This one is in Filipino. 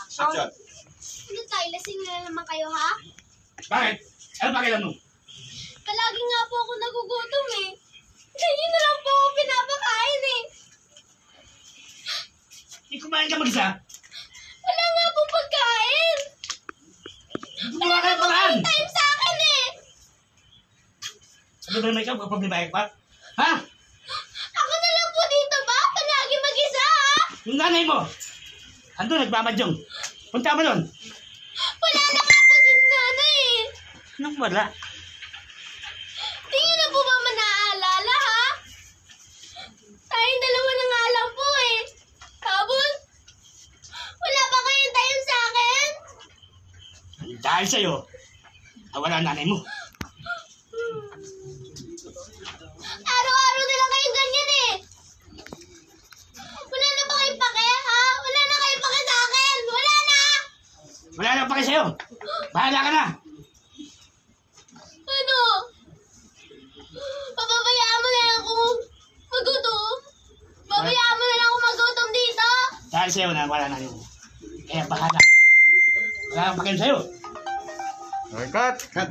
Action. Ano tayo? Lasing na naman kayo, ha? Bakit? Ano pakialam mo? Palagi nga po ako nagugutom eh. Ganyan na lang po ako pinapakain eh. Hindi kumain ka mag-isa. Wala nga pong pagkain. Wala ka paraan. Time sa akin eh. Ano ba naman ikaw? Problema ka pa? Ha? Ako na lang po dito ba? Palagi mag-isa ha? Yung nanay mo. Ando, nagmamadyong. Punta mo nun. Wala na nga po si nanay eh. Anong wala? Di nyo na po ba manaalala ha? Tayong dalawa na nga lang po eh. Tapos, wala pa kayong time sa akin? Dahil sa'yo, wala ang nanay mo. Araw-araw na lang kayong ganyan eh. Wala na ba kayong pake ha? Wala na kayong pake sa akin. Wala na! Wala na pa kayo sa'yo. Bahala ka na. Ano? Papabayaan mo na lang akong magutom? Papabayaan mo na lang akong magutom dito? Dahil sa'yo na wala nanay mo. Kaya bahala ka na. Wala kang pakialam sa'yo. Okay, cut. Cut.